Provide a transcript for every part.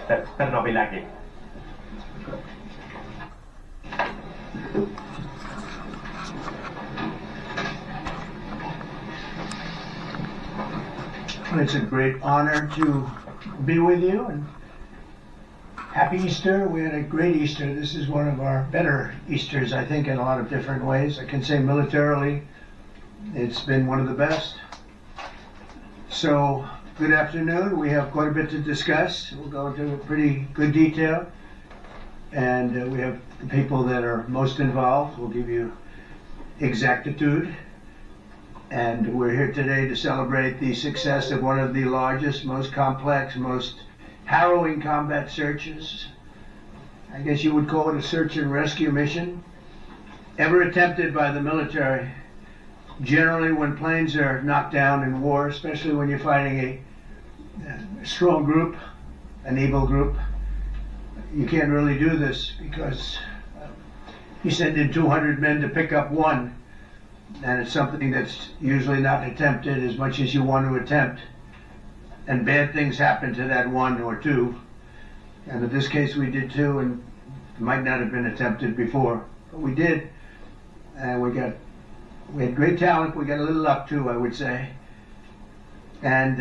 Perno Bilagi. It's a great honor to be with you, and happy Easter. We had a great Easter. This is one of our better Easters, I think, in a lot of different ways. I can say militarily, it's been one of the best. So, good afternoon. We have quite a bit to discuss. We'll go into pretty good detail. And we have the people that are most involved. We'll give you exactitude. And we're here today to celebrate the success of one of the largest, most complex, most harrowing combat searches. I guess you would call it a search and rescue mission ever attempted by the military. Generally, when planes are knocked down in war, especially when you're fighting a strong group, an evil group, you can't really do this because you send in 200 men to pick up one. And it's something that's usually not attempted as much as you want to attempt. And bad things happen to that one or two. And in this case, we did two, and it might not have been attempted before. But we did. And we had great talent. We got a little luck, too, I would say. And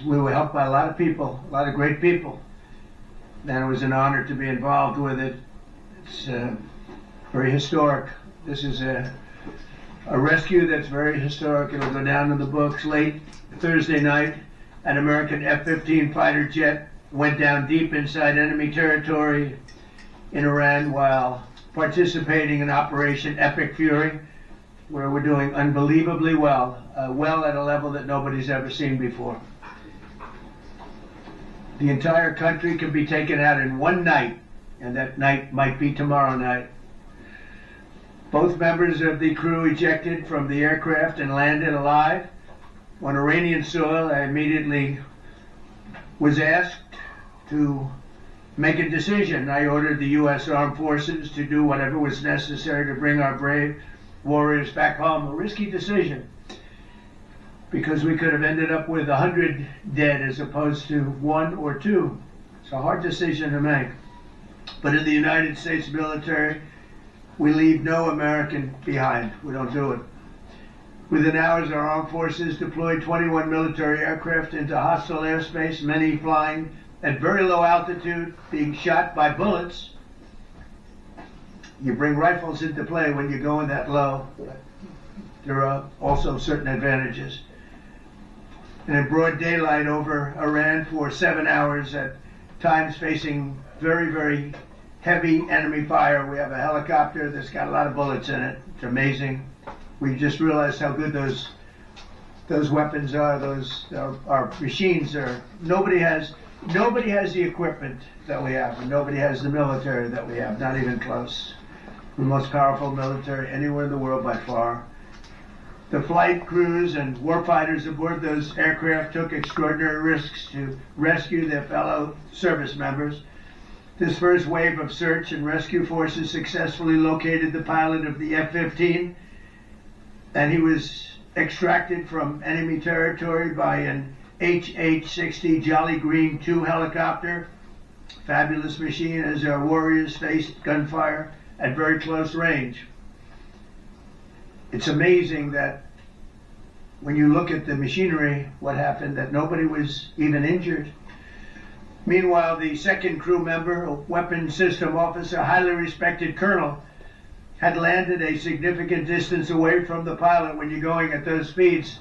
we were helped by a lot of people, a lot of great people. And it was an honor to be involved with it. It's very historic. This is a rescue that's very historic. It'll go down in the books. Late Thursday night, an American F-15 fighter jet went down deep inside enemy territory in Iran while participating in Operation Epic Fury, where we're doing unbelievably well, well at a level that nobody's ever seen before. The entire country can be taken out in one night, and that night might be tomorrow night. Both members of the crew ejected from the aircraft and landed alive. On Iranian soil, I immediately was asked to make a decision. I ordered the U.S. Armed Forces to do whatever was necessary to bring our brave warriors back home. A risky decision, because we could have ended up with 100 dead as opposed to one or two. It's a hard decision to make. But in the United States military, we leave no American behind. We don't do it. Within hours, our armed forces deployed 21 military aircraft into hostile airspace, many flying at very low altitude, being shot by bullets. You bring rifles into play when you're going that low. There are also certain advantages. And in broad daylight over Iran for 7 hours, at times facing very, very heavy enemy fire. We have a helicopter that's got a lot of bullets in it. It's amazing. We just realized how good those weapons are. Those our machines are. Nobody has the equipment that we have, and nobody has the military that we have. Not even close. The most powerful military anywhere in the world by far. The flight crews and warfighters aboard those aircraft took extraordinary risks to rescue their fellow service members. This first wave of search and rescue forces successfully located the pilot of the F-15, and he was extracted from enemy territory by an HH-60 Jolly Green II helicopter. Fabulous machine as our warriors faced gunfire at very close range. It's amazing that when you look at the machinery, what happened, that nobody was even injured. Meanwhile, the second crew member, a weapons system officer, highly respected colonel, had landed a significant distance away from the pilot. When you're going at those speeds,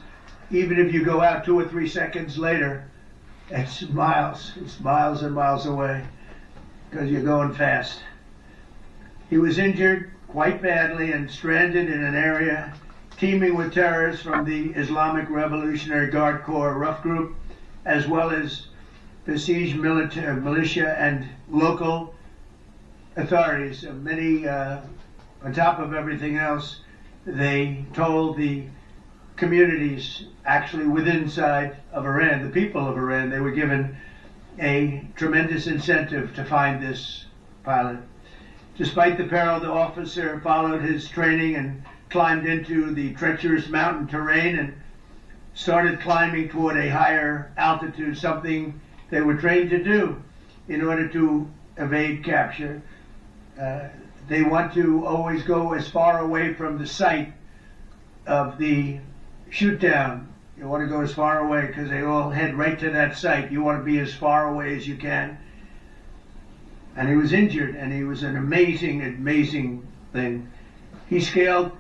even if you go out 2 or 3 seconds later, it's miles and miles away, because you're going fast. He was injured quite badly and stranded in an area teeming with terrorists from the Islamic Revolutionary Guard Corps rough group, as well as besieged militia and local authorities. Many, on top of everything else, they told the communities actually within inside of Iran, the people of Iran, they were given a tremendous incentive to find this pilot. Despite the peril, the officer followed his training and climbed into the treacherous mountain terrain and started climbing toward a higher altitude, something they were trained to do in order to evade capture. They want to always go as far away from the site of the shoot down. You want to go as far away because they all head right to that site. You want to be as far away as you can. And he was injured, and he was an amazing, amazing thing. He scaled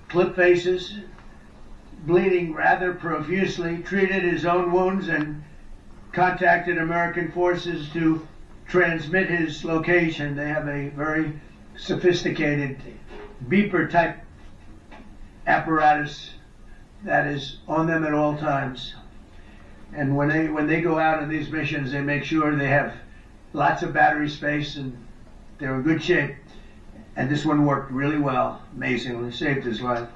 cliff faces, bleeding rather profusely, treated his own wounds, and contacted American forces to transmit his location. They have a very sophisticated beeper type apparatus that is on them at all times. And when they go out on these missions, they make sure they have lots of battery space and they're in good shape. And this one worked really well, amazingly, saved his life.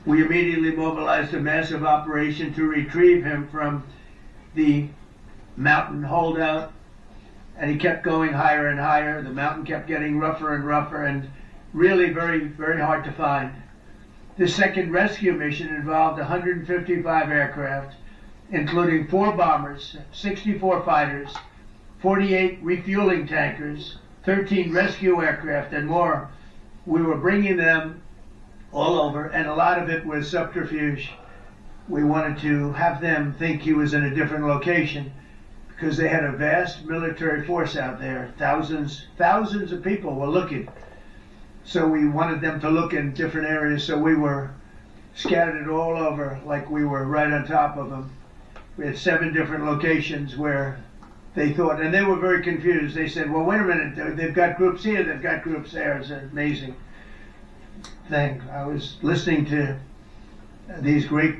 We immediately mobilized a massive operation to retrieve him from the mountain holdout, and he kept going higher and higher. The mountain kept getting rougher and rougher and really very, very hard to find. This second rescue mission involved 155 aircraft, including 4 bombers, 64 fighters, 48 refueling tankers, 13 rescue aircraft, and more. We were bringing them all over, and a lot of it was subterfuge. We wanted to have them think he was in a different location because they had a vast military force out there. Thousands of people were looking. So we wanted them to look in different areas, so we were scattered all over like we were right on top of them. We had 7 different locations where they thought, and they were very confused. They said, well, wait a minute, they've got groups here, they've got groups there. It's an amazing thing. I was listening to these great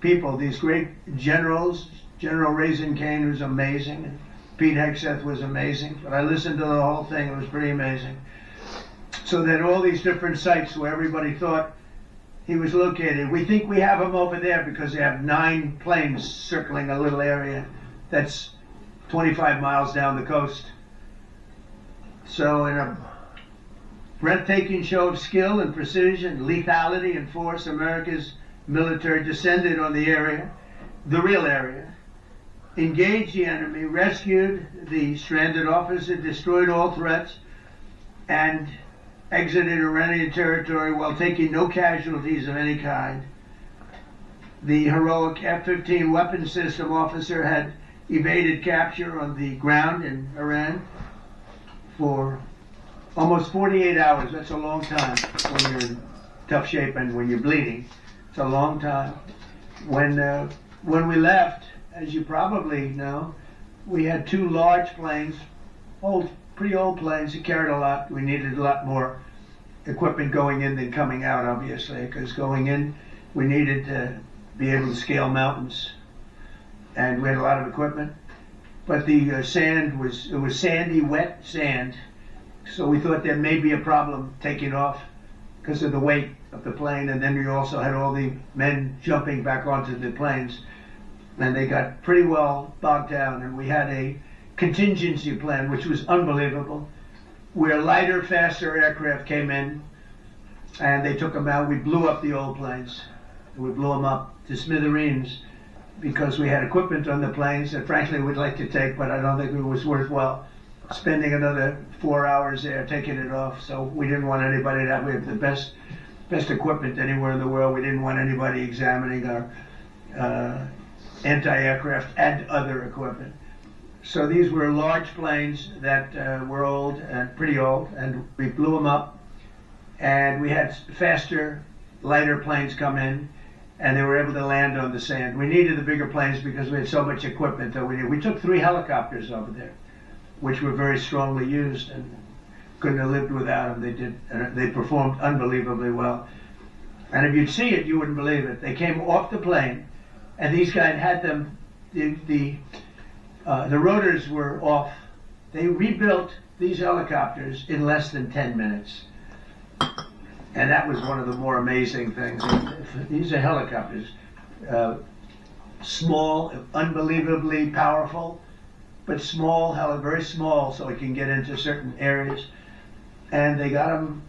people, these great generals. General Raisin Kane was amazing, and Pete Hegseth was amazing, but I listened to the whole thing. It was pretty amazing. So that all these different sites where everybody thought he was located, we think we have him over there because they have 9 planes circling a little area that's 25 miles down the coast. So in a breathtaking show of skill and precision, lethality and force, America's military descended on the area, the real area, engaged the enemy, rescued the stranded officer, destroyed all threats, and exited Iranian territory while taking no casualties of any kind. The heroic F-15 weapon system officer had evaded capture on the ground in Iran for almost 48 hours. That's a long time when you're in tough shape and when you're bleeding. It's a long time. When we left, as you probably know, we had 2 large planes, pretty old planes that carried a lot. We needed a lot more equipment going in than coming out, obviously, because going in, we needed to be able to scale mountains, and we had a lot of equipment. But the sand was sandy, wet sand, so we thought there may be a problem taking off because of the weight of the plane, and then we also had all the men jumping back onto the planes, and they got pretty well bogged down, and we had a contingency plan, which was unbelievable, where lighter, faster aircraft came in, and they took them out. We blew up the old planes. We blew them up to smithereens because we had equipment on the planes that frankly we'd like to take, but I don't think it was worthwhile spending another 4 hours there taking it off. So we didn't want anybody to have, we have the best equipment anywhere in the world. We didn't want anybody examining our anti-aircraft and other equipment. So these were large planes that were old and pretty old, and we blew them up, and we had faster, lighter planes come in, and they were able to land on the sand. We needed the bigger planes because we had so much equipment that we needed. We took 3 helicopters over there, which were very strongly used and couldn't have lived without them. They performed unbelievably well. And if you'd see it, you wouldn't believe it. They came off the plane, and these guys had them, the rotors were off. They rebuilt these helicopters in less than 10 minutes. And that was one of the more amazing things. These are helicopters. Small, unbelievably powerful, but small, very small, so it can get into certain areas. And they got them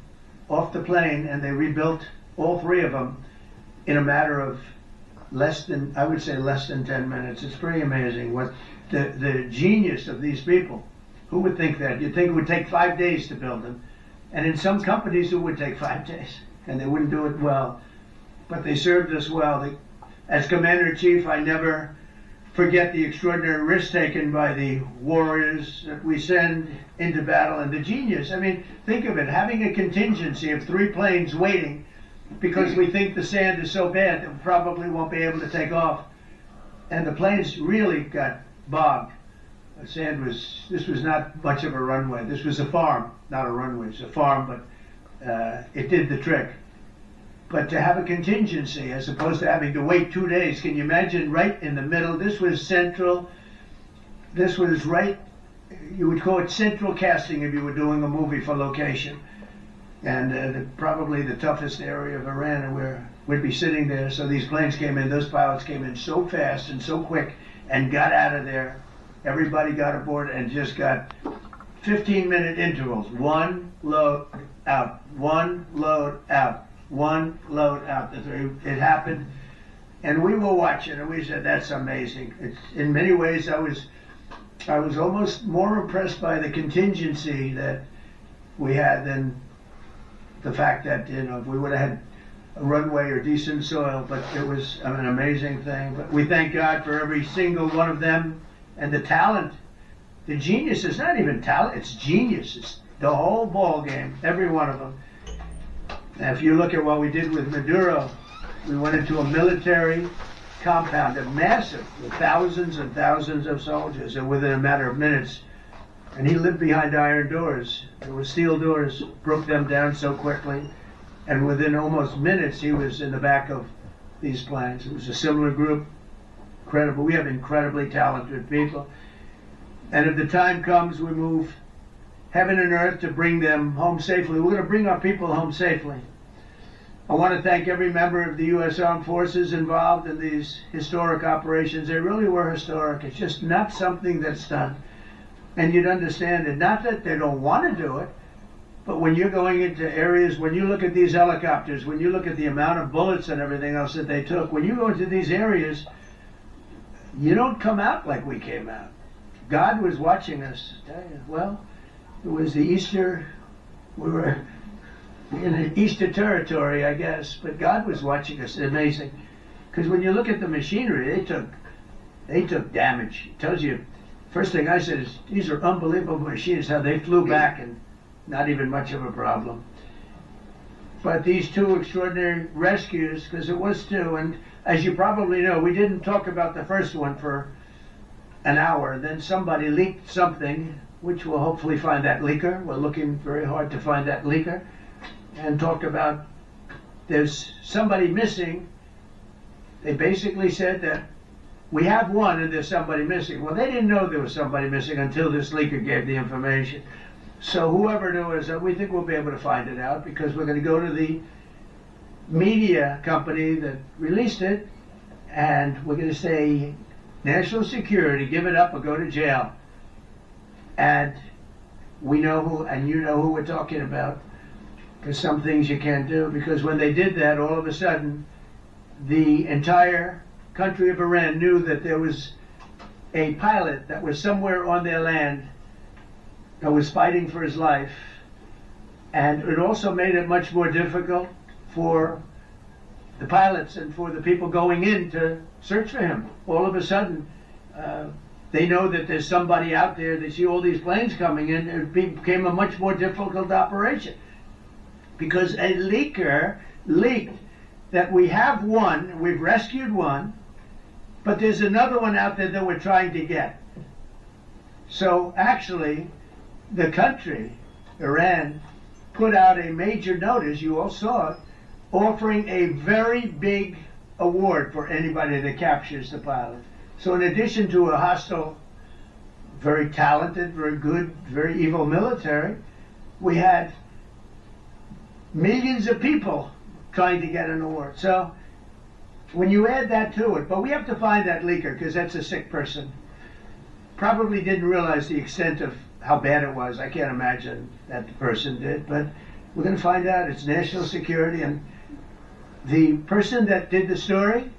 off the plane, and they rebuilt all 3 of them in a matter of less than 10 minutes. It's pretty amazing what the genius of these people. Who would think that? You'd think it would take 5 days to build them. And in some companies it would take 5 days, and they wouldn't do it well. But they served us well. As Commander-in-Chief, I never forget the extraordinary risk taken by the warriors that we send into battle, and the genius. I mean, think of it, having a contingency of 3 planes waiting because we think the sand is so bad that we probably won't be able to take off. And the planes really got bogged. The sand this was not much of a runway. This was a farm, not a runway. It's a farm, but it did the trick. But to have a contingency as opposed to having to wait 2 days, can you imagine, right in the middle? This was central. This was right, you would call it central casting if you were doing a movie for location. And probably the toughest area of Iran where we'd be sitting there. So these planes came in, those pilots came in so fast and so quick and got out of there. Everybody got aboard and just got 15-minute intervals. 1 load out, 1 load out, 1 load out. It happened, and we were watching, and we said, "That's amazing." In many ways, I was almost more impressed by the contingency that we had than the fact that if we would have had a runway or decent soil. But it was an amazing thing. But we thank God for every single one of them. And the talent, the genius is not even talent, it's genius. It's the whole ball game, every one of them. Now, if you look at what we did with Maduro, we went into a military compound, a massive, with thousands and thousands of soldiers, and within a matter of minutes, and he lived behind iron doors. There were steel doors, broke them down so quickly, and within almost minutes, he was in the back of these planes. It was a similar group. Incredible. We have incredibly talented people. And if the time comes, we move heaven and earth to bring them home safely. We're going to bring our people home safely. I want to thank every member of the U.S. Armed Forces involved in these historic operations. They really were historic. It's just not something that's done. And you'd understand it. Not that they don't want to do it, but when you're going into areas, when you look at these helicopters, when you look at the amount of bullets and everything else that they took, when you go into these areas, you don't come out like we came out. God was watching us. Well, it was the Easter, we were in the Easter territory, I guess, but God was watching us. It's amazing. Because when you look at the machinery, they took damage. It tells you, first thing I said is, these are unbelievable machines, how they flew back and not even much of a problem. But these 2 extraordinary rescues, because it was 2, and as you probably know, we didn't talk about the first one for an hour. Then somebody leaked something, which we'll hopefully find that leaker. We're looking very hard to find that leaker. And talked about there's somebody missing. They basically said that we have one and there's somebody missing. Well, they didn't know there was somebody missing until this leaker gave the information. So whoever knew us, we think we'll be able to find it out because we're going to go to the media company that released it, and we're going to say, national security, give it up or go to jail. And we know who, and you know who we're talking about, because some things you can't do, because when they did that, all of a sudden, the entire country of Iran knew that there was a pilot that was somewhere on their land that was fighting for his life, and it also made it much more difficult for the pilots and for the people going in to search for him. All of a sudden, they know that there's somebody out there. They see all these planes coming in. It became a much more difficult operation because a leaker leaked that we have one, we've rescued one, but there's another one out there that we're trying to get. So actually, the country, Iran, put out a major notice, you all saw it, offering a very big award for anybody that captures the pilot. So in addition to a hostile, very talented, very good, very evil military, we had millions of people trying to get an award. So when you add that to it, but we have to find that leaker because that's a sick person. Probably didn't realize the extent of how bad it was. I can't imagine that the person did, but we're going to find out. It's national security, and the person that did the story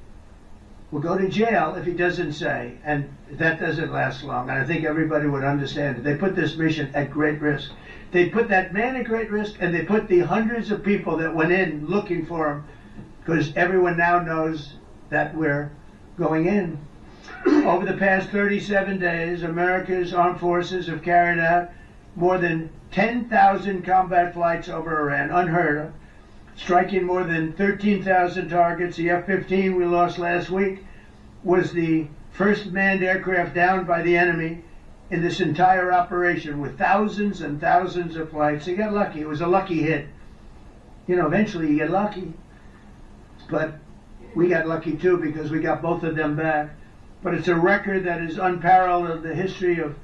will go to jail if he doesn't say, and that doesn't last long. And I think everybody would understand it. They put this mission at great risk. They put that man at great risk, and they put the hundreds of people that went in looking for him, because everyone now knows that we're going in. Over the past 37 days, America's armed forces have carried out more than 10,000 combat flights over Iran, unheard of, striking more than 13,000 targets. The F-15 we lost last week was the first manned aircraft downed by the enemy in this entire operation, with thousands and thousands of flights. They got lucky. It was a lucky hit. You know, eventually you get lucky. But we got lucky too, because we got both of them back. But it's a record that is unparalleled in the history of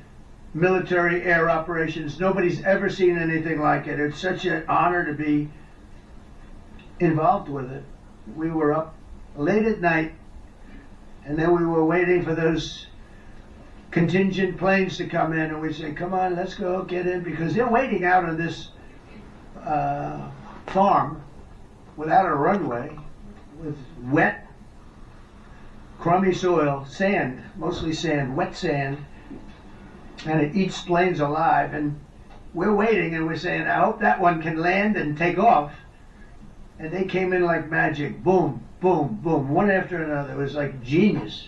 military air operations. Nobody's ever seen anything like it. It's such an honor to be involved with it. We were up late at night, and then we were waiting for those contingent planes to come in, and we said, come on, let's go, get in, because they're waiting out on this farm without a runway, with wet, crummy soil, sand, mostly sand, wet sand, and it eats planes alive. And we're waiting, and we're saying, I hope that one can land and take off. And they came in like magic, boom, boom, boom, one after another. It was like genius.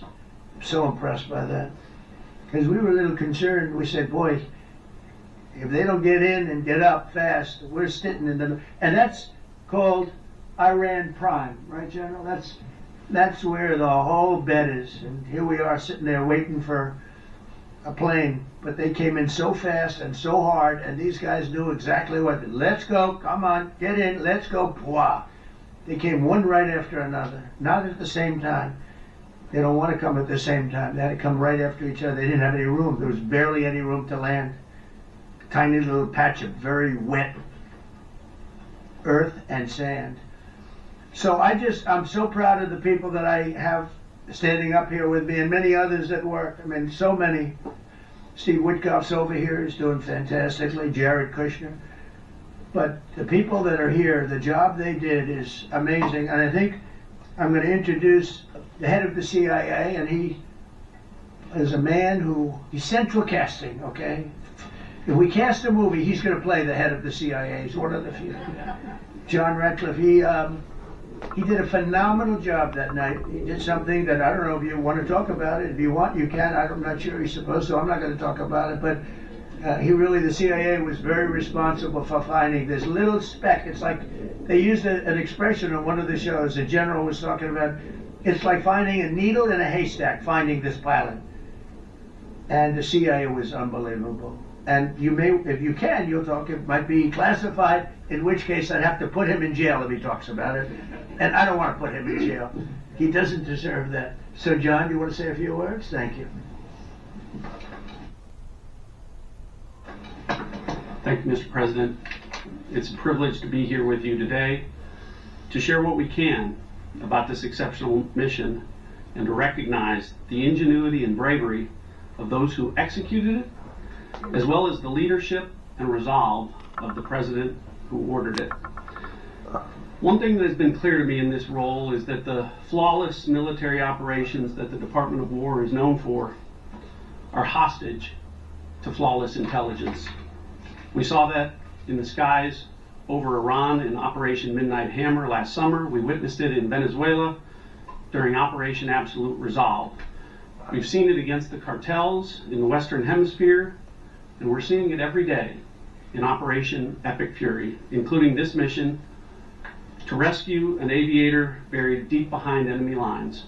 I'm so impressed by that. Because we were a little concerned. We said, boy, if they don't get in and get up fast, we're sitting in the... And that's called Iran Prime, right, General? That's where the whole bed is. And here we are sitting there waiting for a plane. But they came in so fast and so hard, and these guys knew exactly what. Let's go, come on, get in, let's go. Pwah. They came one right after another, not at the same time. They don't want to come at the same time. They had to come right after each other. They didn't have any room. There was barely any room to land. A tiny little patch of very wet earth and sand. So I'm so proud of the people that I have standing up here with me, and many others at work. I mean, so many. Steve Witkoff's over here. He's doing fantastically. Jared Kushner. But the people that are here, the job they did is amazing. And I think I'm going to introduce the head of the CIA, and he is a man he's central casting, okay? If we cast a movie, he's going to play the head of the CIA. He's one of the few. John Ratcliffe, he did a phenomenal job that night. He did something that, I don't know if you want to talk about it. If you want, you can. I'm not sure he's supposed to. I'm not going to talk about it. But the CIA was very responsible for finding this little speck. It's like, they used an expression on one of the shows. The general was talking about, it's like finding a needle in a haystack, finding this pilot. And the CIA was unbelievable. And you may, if you can, you'll talk, it might be classified, in which case I'd have to put him in jail if he talks about it. And I don't want to put him in jail. He doesn't deserve that. So John, you want to say a few words? Thank you. Thank you, Mr. President. It's a privilege to be here with you today to share what we can about this exceptional mission and to recognize the ingenuity and bravery of those who executed it, as well as the leadership and resolve of the President who ordered it. One thing that has been clear to me in this role is that the flawless military operations that the Department of War is known for are hostage to flawless intelligence. We saw that in the skies over Iran in Operation Midnight Hammer last summer. We witnessed it in Venezuela during Operation Absolute Resolve. We've seen it against the cartels in the Western Hemisphere, and we're seeing it every day in Operation Epic Fury, including this mission to rescue an aviator buried deep behind enemy lines.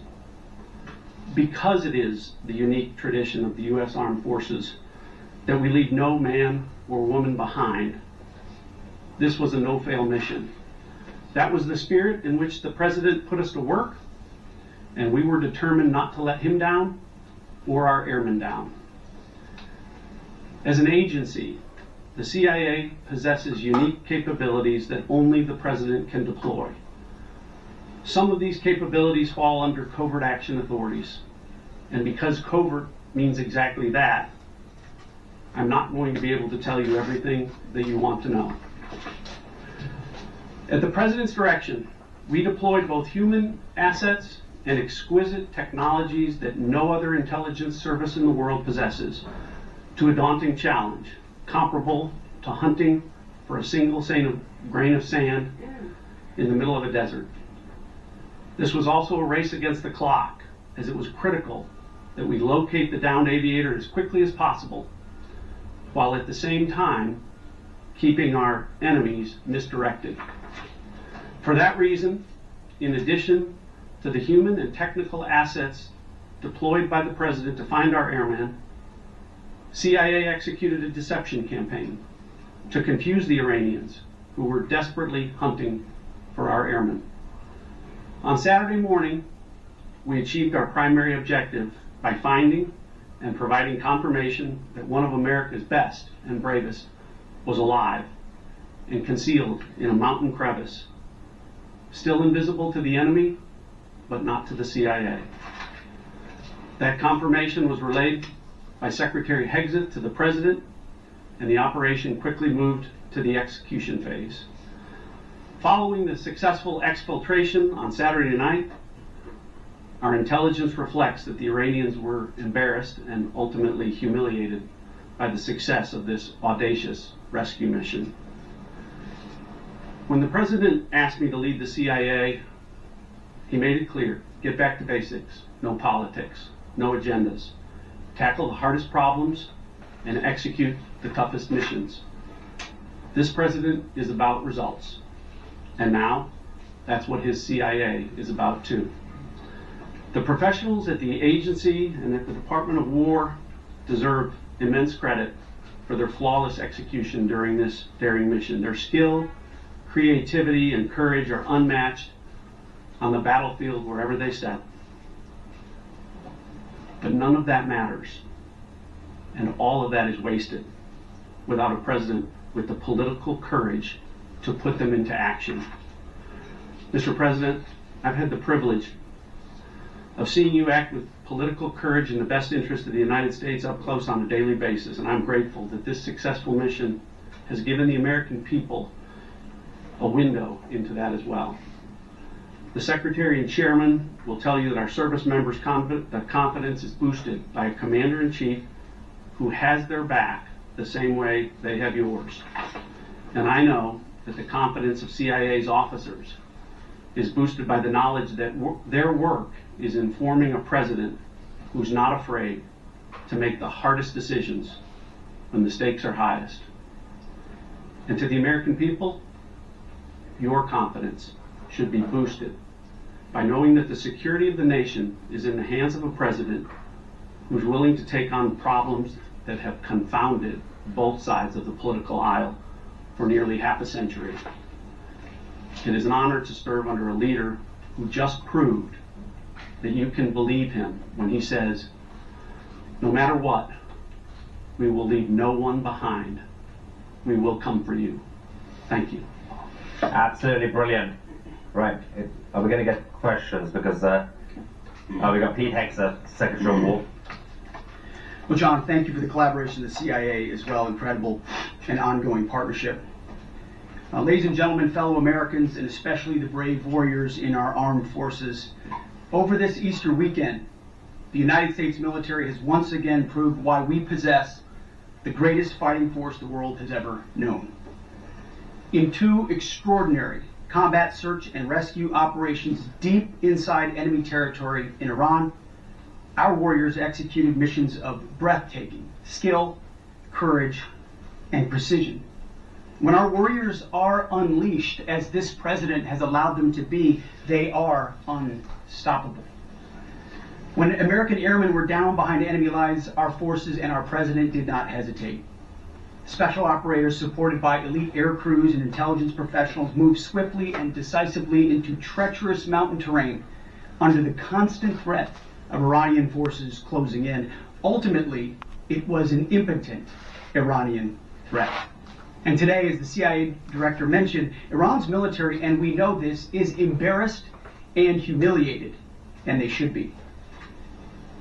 Because it is the unique tradition of the U.S. Armed Forces that we leave no man or woman behind, this was a no-fail mission. That was the spirit in which the President put us to work, and we were determined not to let him down or our airmen down. As an agency, the CIA possesses unique capabilities that only the President can deploy. Some of these capabilities fall under covert action authorities, and because covert means exactly that, I'm not going to be able to tell you everything that you want to know. At the President's direction, we deployed both human assets and exquisite technologies that no other intelligence service in the world possesses to a daunting challenge, comparable to hunting for a single grain of sand in the middle of a desert. This was also a race against the clock, as it was critical that we locate the downed aviator as quickly as possible, while at the same time keeping our enemies misdirected. For that reason, in addition to the human and technical assets deployed by the President to find our airmen, CIA executed a deception campaign to confuse the Iranians who were desperately hunting for our airmen. On Saturday morning, we achieved our primary objective by finding and providing confirmation that one of America's best and bravest was alive and concealed in a mountain crevice, still invisible to the enemy, but not to the CIA. That confirmation was relayed by Secretary Hegseth to the President, and the operation quickly moved to the execution phase. Following the successful exfiltration on Saturday night, our intelligence reflects that the Iranians were embarrassed and ultimately humiliated by the success of this audacious rescue mission. When the President asked me to lead the CIA, he made it clear: get back to basics, no politics, no agendas, tackle the hardest problems, and execute the toughest missions. This President is about results, and now that's what his CIA is about too. The professionals at the agency and at the Department of War deserve immense credit for their flawless execution during this daring mission. Their skill, creativity, and courage are unmatched on the battlefield wherever they step. But none of that matters, and all of that is wasted without a president with the political courage to put them into action. Mr. President, I've had the privilege of seeing you act with political courage in the best interest of the United States up close on a daily basis, and I'm grateful that this successful mission has given the American people a window into that as well. The Secretary and Chairman will tell you that our service members' confidence is boosted by a Commander-in-Chief who has their back the same way they have yours. And I know that the confidence of CIA's officers is boosted by the knowledge that their work is informing a president who's not afraid to make the hardest decisions when the stakes are highest. And to the American people, your confidence should be boosted by knowing that the security of the nation is in the hands of a president who's willing to take on problems that have confounded both sides of the political aisle for nearly half a century. It is an honor to serve under a leader who just proved that you can believe him when he says, no matter what, we will leave no one behind. We will come for you. Thank you. Absolutely brilliant. Right, are we going to get questions? Because we got Pete Hegseth, Secretary of War. Well, John, thank you for the collaboration of the CIA as well. Incredible and ongoing partnership. Ladies and gentlemen, fellow Americans, and especially the brave warriors in our armed forces, over this Easter weekend, the United States military has once again proved why we possess the greatest fighting force the world has ever known. In two extraordinary combat search and rescue operations deep inside enemy territory in Iran, our warriors executed missions of breathtaking skill, courage, and precision. When our warriors are unleashed, as this president has allowed them to be, they are unstoppable. When American airmen were down behind enemy lines, our forces and our president did not hesitate. Special operators supported by elite air crews and intelligence professionals moved swiftly and decisively into treacherous mountain terrain under the constant threat of Iranian forces closing in. Ultimately, it was an impotent Iranian threat. And today, as the CIA director mentioned, Iran's military, and we know this, is embarrassed and humiliated, and they should be.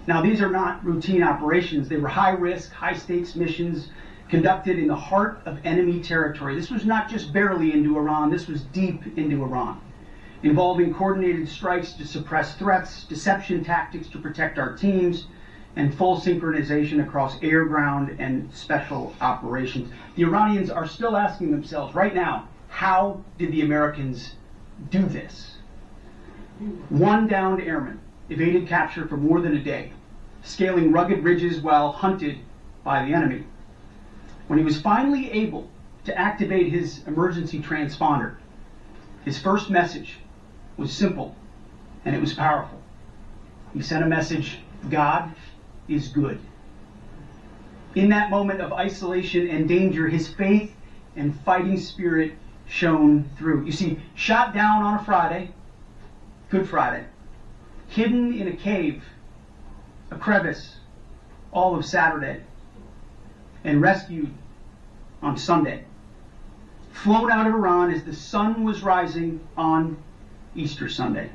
Now, these are not routine operations. They were high-risk, high-stakes missions conducted in the heart of enemy territory. This was not just barely into Iran, this was deep into Iran. involving coordinated strikes to suppress threats, deception tactics to protect our teams, and full synchronization across air, ground, and special operations. The Iranians are still asking themselves right now, how did the Americans do this? One downed airman evaded capture for more than a day, scaling rugged ridges while hunted by the enemy. When he was finally able to activate his emergency transponder, his first message was simple and it was powerful. He sent a message, God is good. In that moment of isolation and danger, his faith and fighting spirit shone through. You see, shot down on a Friday, Good Friday, hidden in a cave, a crevice, all of Saturday, and rescued on Sunday. Flown out of Iran as the sun was rising on Easter Sunday.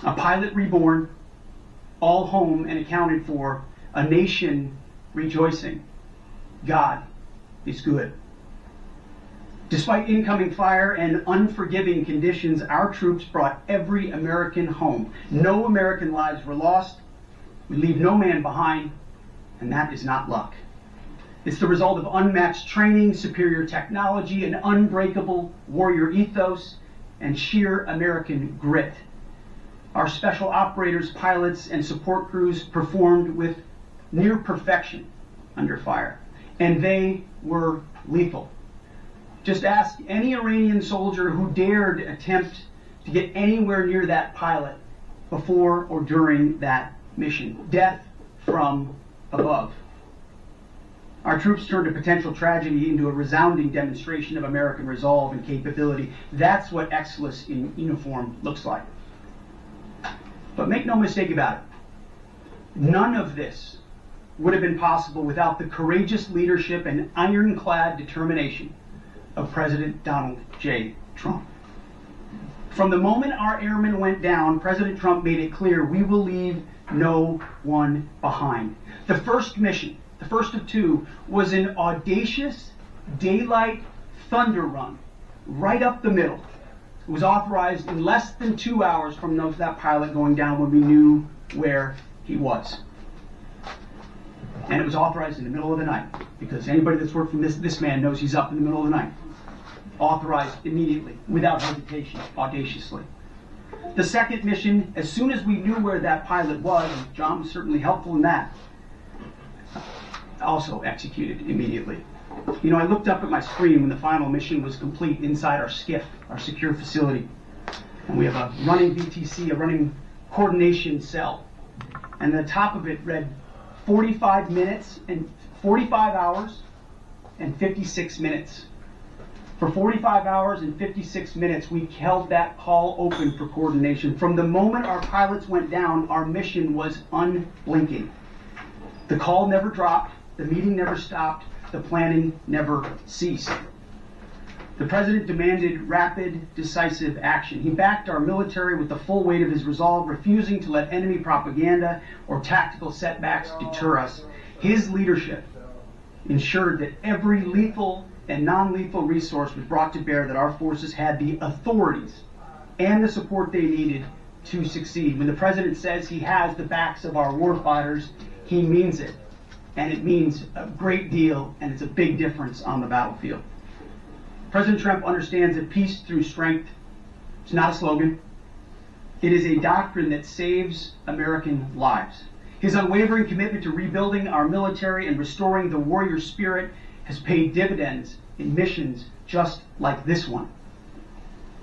A pilot reborn, all home and accounted for, a nation rejoicing. God is good. Despite incoming fire and unforgiving conditions, our troops brought every American home. No American lives were lost. We leave no man behind, and that is not luck. It's the result of unmatched training, superior technology, an unbreakable warrior ethos, and sheer American grit. Our special operators, pilots, and support crews performed with near perfection under fire, and they were lethal. Just ask any Iranian soldier who dared attempt to get anywhere near that pilot before or during that mission. Death from above. Our troops turned a potential tragedy into a resounding demonstration of American resolve and capability. That's what excellence in uniform looks like. But make no mistake about it. None of this would have been possible without the courageous leadership and ironclad determination of President Donald J. Trump. From the moment our airmen went down, President Trump made it clear we will leave no one behind. The first mission, the first of two, was an audacious daylight thunder run right up the middle. It was authorized in less than 2 hours from that pilot going down when we knew where he was. And it was authorized in the middle of the night, because anybody that's worked for this man knows he's up in the middle of the night. Authorized immediately, without hesitation, audaciously. The second mission, as soon as we knew where that pilot was, and John was certainly helpful in that, also executed immediately. You know, I looked up at my screen when the final mission was complete inside our SCIF, our secure facility. And we have a running VTC, a running coordination cell. And the top of it read 45 minutes and 45 hours and 56 minutes. For 45 hours and 56 minutes, we held that call open for coordination. From the moment our pilots went down, our mission was unblinking. The call never dropped, the meeting never stopped, the planning never ceased. The president demanded rapid, decisive action. He backed our military with the full weight of his resolve, refusing to let enemy propaganda or tactical setbacks deter us. His leadership ensured that every lethal and non-lethal resource was brought to bear, that our forces had the authorities and the support they needed to succeed. When the president says he has the backs of our warfighters, he means it. And it means a great deal, and it's a big difference on the battlefield. President Trump understands that peace through strength is not a slogan. It is a doctrine that saves American lives. His unwavering commitment to rebuilding our military and restoring the warrior spirit has paid dividends in missions just like this one.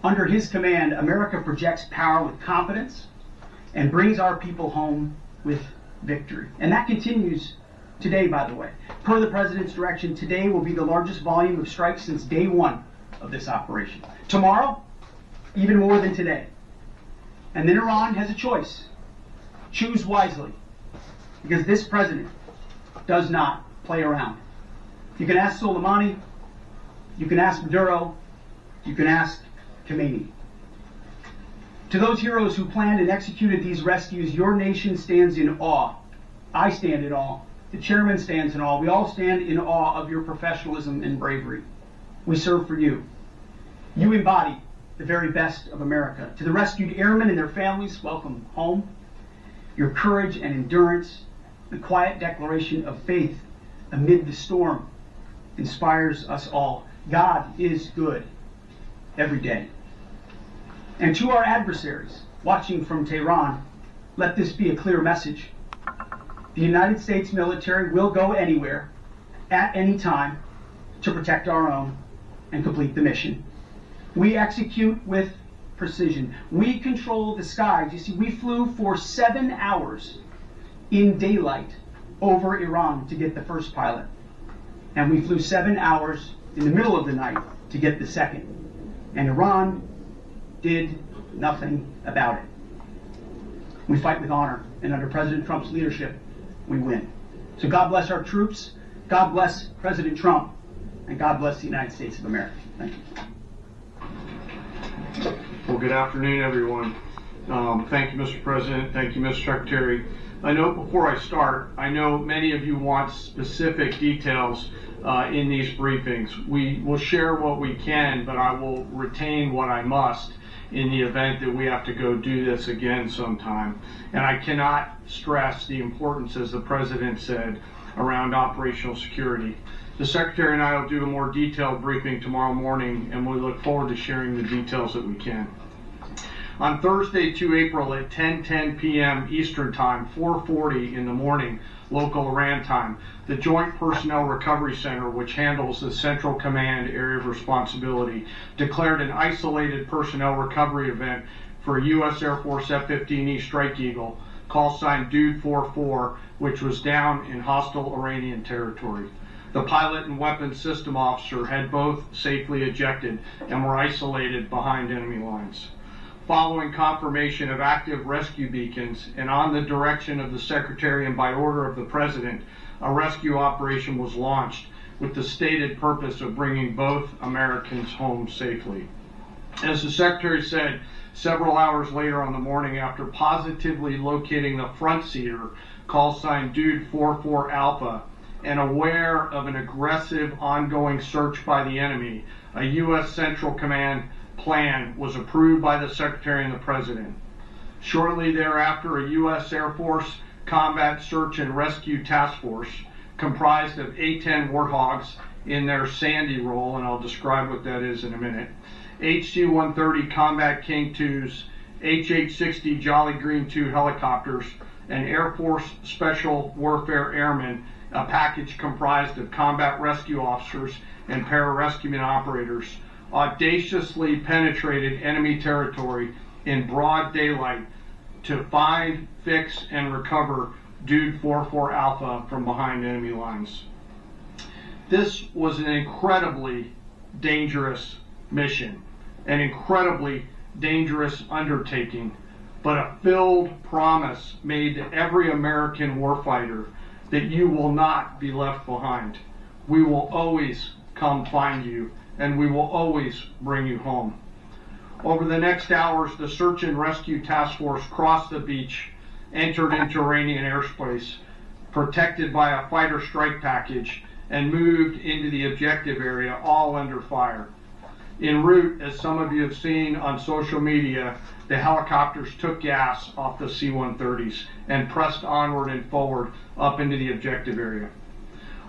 Under his command, America projects power with confidence and brings our people home with victory. And that continues today, by the way. Per the president's direction, today will be the largest volume of strikes since day one of this operation. Tomorrow, even more than today. And then Iran has a choice. Choose wisely, because this president does not play around. You can ask Soleimani, you can ask Maduro, you can ask Khomeini. To those heroes who planned and executed these rescues, your nation stands in awe. I stand in awe. The chairman stands in awe. We all stand in awe of your professionalism and bravery. We serve for you. You embody the very best of America. To the rescued airmen and their families, welcome home. Your courage and endurance, the quiet declaration of faith amid the storm, inspires us all. God is good every day. And to our adversaries watching from Tehran, let this be a clear message. The United States military will go anywhere, at any time, to protect our own and complete the mission. We execute with precision. We control the skies. You see, we flew for 7 hours in daylight over Iran to get the first pilot. And we flew 7 hours in the middle of the night to get the second. And Iran did nothing about it. We fight with honor, and under President Trump's leadership, we win. So God bless our troops, God bless President Trump, and God bless the United States of America. Thank you. Well, good afternoon, everyone. Thank you, Mr. President. Thank you, Mr. Secretary. I know before I start, I know many of you want specific details in these briefings. We will share what we can, but I will retain what I must in the event that we have to go do this again sometime. And I cannot stress the importance, as the President said, around operational security. The Secretary and I will do a more detailed briefing tomorrow morning, and we look forward to sharing the details that we can. On Thursday, 2 April at 10:10 p.m. Eastern Time, 4:40 in the morning, local Iran time, the Joint Personnel Recovery Center, which handles the Central Command area of responsibility, declared an isolated personnel recovery event for U.S. Air Force F-15E Strike Eagle, call sign Dude 44, which was down in hostile Iranian territory. The pilot and weapons system officer had both safely ejected and were isolated behind enemy lines. Following confirmation of active rescue beacons and on the direction of the Secretary and by order of the President, a rescue operation was launched with the stated purpose of bringing both Americans home safely. As the Secretary said, several hours later on the morning after positively locating the front seater, call sign Dude 44 Alpha, and aware of an aggressive ongoing search by the enemy, a U.S. Central Command plan was approved by the Secretary and the President. Shortly thereafter, a U.S. Air Force Combat Search and Rescue Task Force, comprised of A-10 Warthogs in their Sandy role, and I'll describe what that is in a minute, HC-130 Combat King IIs, HH-60 Jolly Green II helicopters, and Air Force Special Warfare Airmen, a package comprised of combat rescue officers and pararescueman operators, audaciously penetrated enemy territory in broad daylight to find, fix, and recover Dude 44 Alpha from behind enemy lines. This was an incredibly dangerous mission, an incredibly dangerous undertaking, but a filled promise made to every American warfighter that you will not be left behind. We will always come find you, and we will always bring you home. Over the next hours, the Search and Rescue Task Force crossed the beach, entered into Iranian airspace, protected by a fighter strike package, and moved into the objective area, all under fire. En route, as some of you have seen on social media, the helicopters took gas off the C-130s and pressed onward and forward up into the objective area.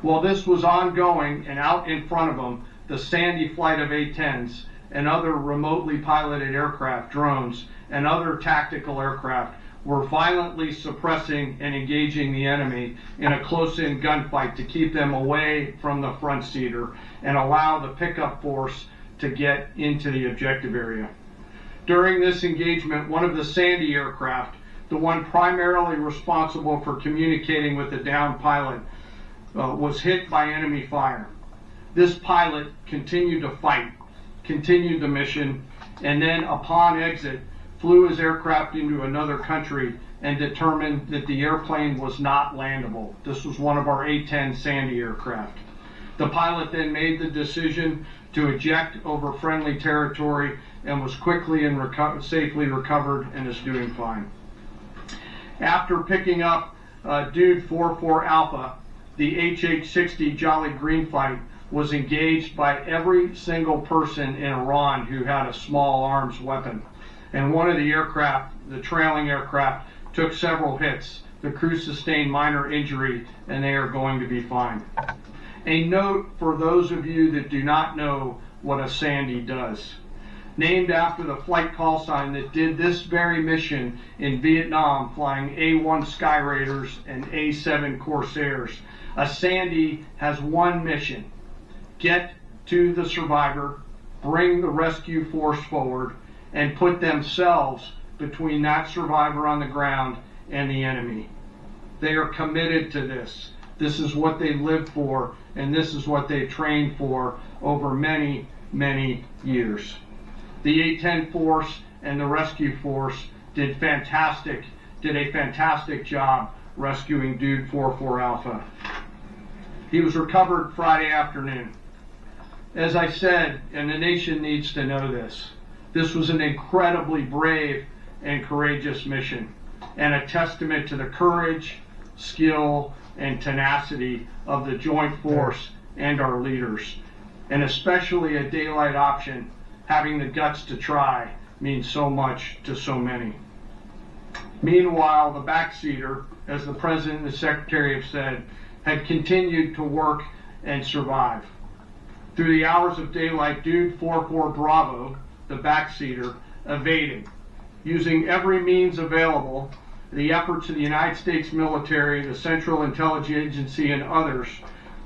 While this was ongoing, and out in front of them, the Sandy flight of A-10s and other remotely piloted aircraft, drones, and other tactical aircraft were violently suppressing and engaging the enemy in a close-in gunfight to keep them away from the front seater and allow the pickup force to get into the objective area. During this engagement, one of the Sandy aircraft, the one primarily responsible for communicating with the downed pilot, was hit by enemy fire. This pilot continued to fight, continued the mission, and then upon exit, flew his aircraft into another country and determined that the airplane was not landable. This was one of our A-10 Sandy aircraft. The pilot then made the decision to eject over friendly territory and was quickly and safely recovered and is doing fine. After picking up Dude 44 Alpha, the HH-60 Jolly Green flight was engaged by every single person in Iran who had a small arms weapon. And one of the aircraft, the trailing aircraft, took several hits. The crew sustained minor injury, and they are going to be fine. A note for those of you that do not know what a Sandy does. Named after the flight call sign that did this very mission in Vietnam, flying A-1 Sky Raiders and A-7 Corsairs. A Sandy has one mission: get to the survivor, bring the rescue force forward, and put themselves between that survivor on the ground and the enemy. They are committed to this. This is what they live for, and this is what they trained for over many, many years. The A-10 force and the rescue force did a fantastic job rescuing Dude 44 Alpha. He was recovered Friday afternoon. As I said, and the nation needs to know this, this was an incredibly brave and courageous mission, and a testament to the courage, skill, and tenacity of the Joint Force and our leaders. And especially a daylight option, having the guts to try, means so much to so many. Meanwhile, the backseater, as the President and the Secretary have said, had continued to work and survive. Through the hours of daylight, Dude 44 Bravo, the backseater, evaded. Using every means available, the efforts of the United States military, the Central Intelligence Agency, and others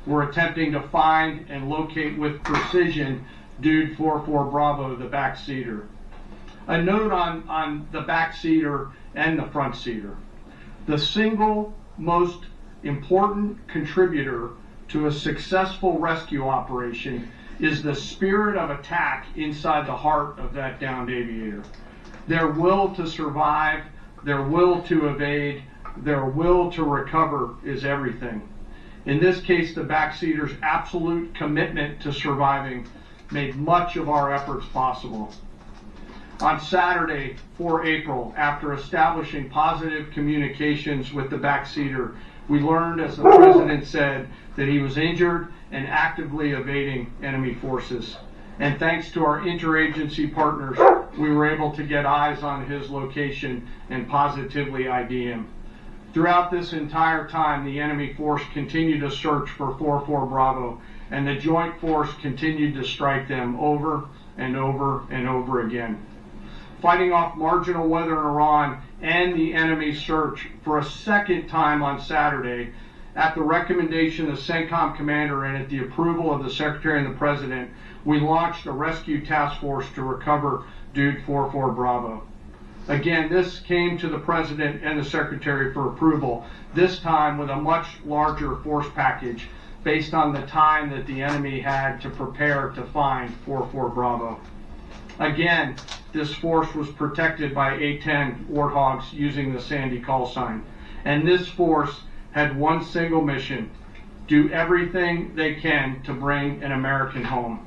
were attempting to find and locate with precision Dude 44 Bravo, the backseater. A note on the backseater and the front seater. The single most important contributor to a successful rescue operation is the spirit of attack inside the heart of that downed aviator. Their will to survive, their will to evade, their will to recover is everything. In this case, the backseater's absolute commitment to surviving made much of our efforts possible. On Saturday, 4 April, after establishing positive communications with the backseater, we learned, as the President said, that he was injured and actively evading enemy forces. And thanks to our interagency partners, we were able to get eyes on his location and positively ID him. Throughout this entire time, the enemy force continued to search for 44 Bravo, and the Joint Force continued to strike them over and over and over again. Fighting off marginal weather in Iran and the enemy search for a second time on Saturday, at the recommendation of the CENTCOM commander and at the approval of the Secretary and the President, we launched a rescue task force to recover Dude 44 Bravo. Again, this came to the President and the Secretary for approval, this time with a much larger force package based on the time that the enemy had to prepare to find 44 Bravo. Again, this force was protected by A-10 Warthogs using the Sandy call sign. And this force had one single mission: do everything they can to bring an American home.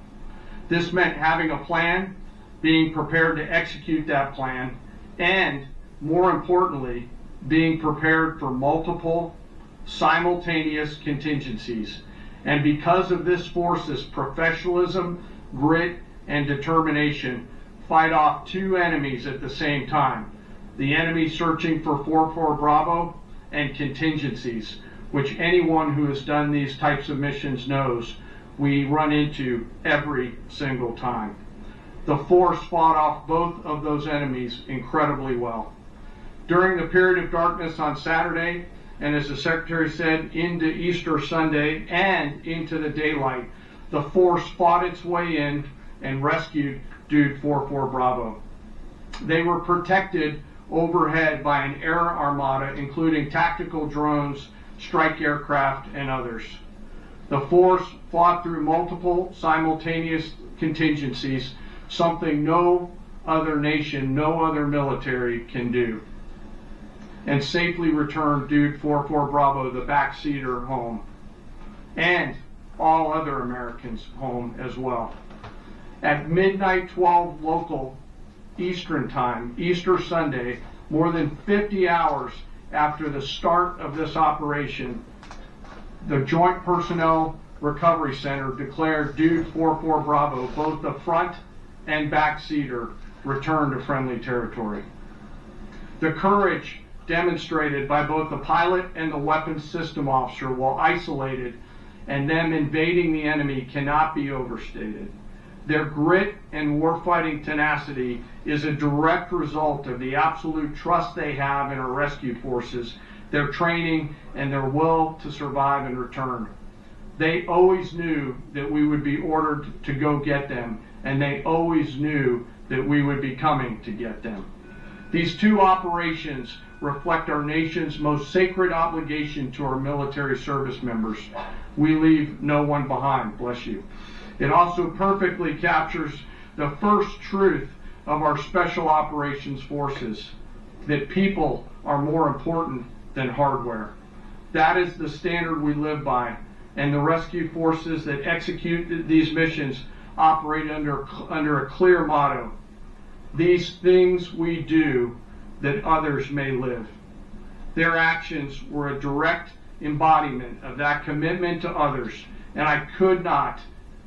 This meant having a plan, being prepared to execute that plan, and, more importantly, being prepared for multiple, simultaneous contingencies. And because of this force's professionalism, grit, and determination, fight off two enemies at the same time: the enemy searching for 44 Bravo and contingencies, which anyone who has done these types of missions knows we run into every single time. The force fought off both of those enemies incredibly well. During the period of darkness on Saturday, and as the Secretary said, into Easter Sunday and into the daylight, the force fought its way in and rescued Dude 44 Bravo. They were protected overhead by an air armada, including tactical drones, strike aircraft, and others. The force fought through multiple simultaneous contingencies, something no other nation, no other military can do, and safely returned Dude 44 Bravo, the backseater, home, and all other Americans home as well. At midnight 12 local Eastern time, Easter Sunday, more than 50 hours after the start of this operation, the joint personnel Recovery Center declared Dude 44 Bravo, both the front and back seater, returned to friendly territory. The courage demonstrated by both the pilot and the weapons system officer while isolated and them invading the enemy cannot be overstated. Their grit and warfighting tenacity is a direct result of the absolute trust they have in our rescue forces, their training, and their will to survive and return. They always knew that we would be ordered to go get them, and they always knew that we would be coming to get them. These two operations reflect our nation's most sacred obligation to our military service members. We leave no one behind, bless you. It also perfectly captures the first truth of our special operations forces, that people are more important than hardware. That is the standard we live by, and the rescue forces that execute these missions operate under a clear motto: these things we do that others may live. Their actions were a direct embodiment of that commitment to others, and I could not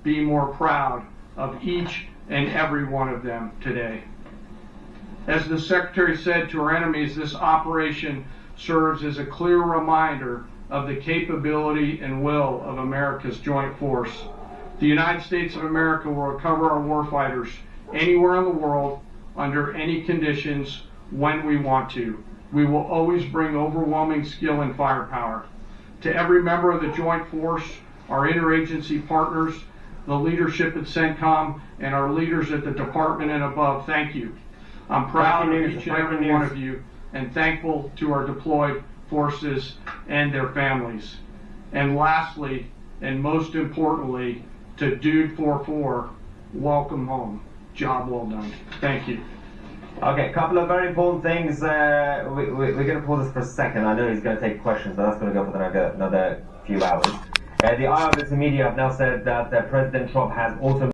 be more proud of each and every one of them today. As the Secretary said to our enemies, this operation serves as a clear reminder of the capability and will of America's joint force. The United States of America will recover our warfighters anywhere in the world, under any conditions, when we want to. We will always bring overwhelming skill and firepower. To every member of the Joint Force, our interagency partners, the leadership at CENTCOM, and our leaders at the department and above, thank you. I'm proud of each and every one of you, and thankful to our deployed forces and their families. And lastly, and most importantly, to Dude 44, welcome home. Job well done. Thank you. Okay, a couple of very important things. We're going to pause this for a second. I know he's going to take questions, but that's going to go for another few hours. The IRS media have now said that President Trump has also